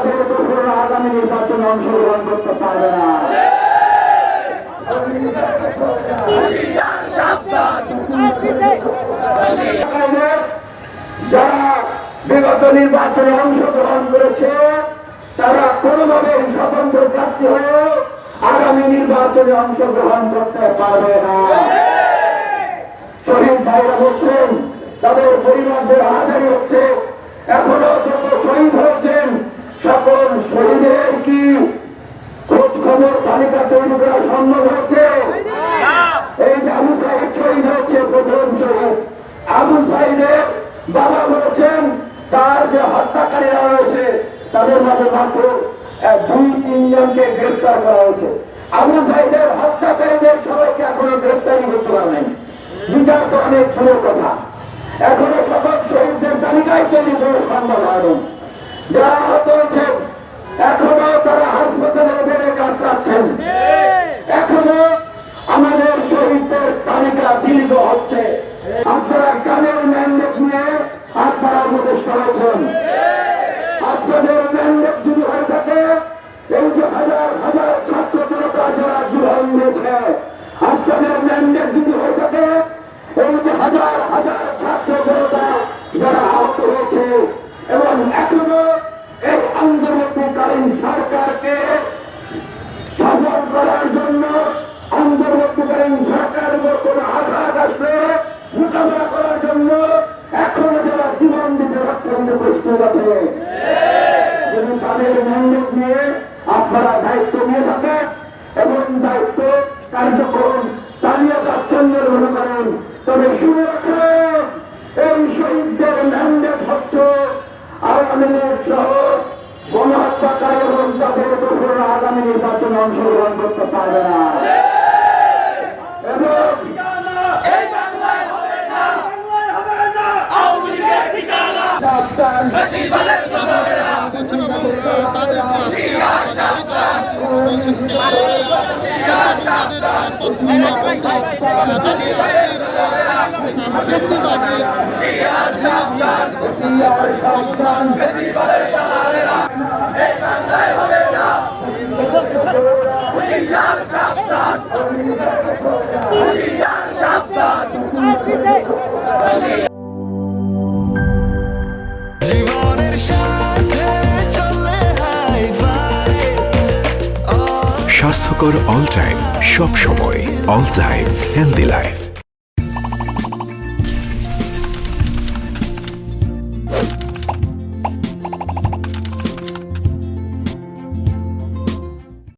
তাদের দোসররা আগামী নির্বাচনে অংশগ্রহণ করতে পারবে না। যারা বিগত নির্বাচনে অংশগ্রহণ করেছে তারা কোনোভাবে স্বতন্ত্র প্রার্থী হয়ে আগামী নির্বাচনে অংশগ্রহণ করতে পারবে না। শহীদ ভাইরা বলছেন তাদের পরিবারদের হাজারি হচ্ছে, এখনো যত শহীদ হয়েছেন সকল শহীদের কি খোঁজ খবর তালিকা তৈরি করা সম্ভব হয়েছে? এই যে আবু সাইদ শহীদ হয়েছে, প্রথম শহীদ আবু সাইদের বাবা বলেছেন তার যে হত্যাকারীরা রয়েছে তাদের মাঝে মাত্র 2-3 জনকে গ্রেফতার করা হয়েছে। আবু সাইদের হত্যাকারীদের সবাইকে এখনো গ্রেফতারি করতে পারে নাই। বিচার তো অনেক দূরের কথা, এখনো সকল শহীদদের তালিকায় তৈরি করা সম্ভব হয়নি। যারা আহত হয়েছেন এখনো তারা হাসপাতালে বেড়ে কাতরাচ্ছেন, এখনো আমাদের শহীদদের তালিকা দীর্ঘ হচ্ছে। আপনারা কানের ম্যান্ডেট নিয়ে আপনারা উপদেশ করেছেন, আপনাদের ম্যান্ডেট যদি হয়ে থাকে এই যে হাজার হাজার ছাত্র জনতা যারা জীবন দিয়েছে, আপনাদের ম্যান্ডেট যদি হয়ে থাকে এই যে হাজার হাজার ছাত্র জনতা যারা আহত হয়েছে এবং এখনো এই অন্তর্বর্তীকালীন সরকারকে সফল করার জন্য অন্তর্বর্তীকালীন সরকারের উপর কোন আঘাত আসলে মোকাবেলা করার জন্য এখনো যারা জীবন দিতে অত্যন্ত প্রস্তুত আছে, যদি তাদের ম্যান্ডেট নিয়ে আপনারা দায়িত্ব নিয়ে থাকেন এবং দায়িত্ব কার্যক্রম চালিয়ে যাচ্ছেন মনে করেন, তবে শুনে রাখেন এই শহীদদের ম্যান্ডেট হচ্ছে আওয়ামী লীগ সহ গণহত্যাকারী এবং তাদের দোসররা আগামী নির্বাচনে অংশগ্রহণ করতে পারবে না। জীবনের সাথে চলে হাই-ফাই। স্বাস্থ্যকর অল টাইম, সব সময় অল টাইম হেলদি লাইফ।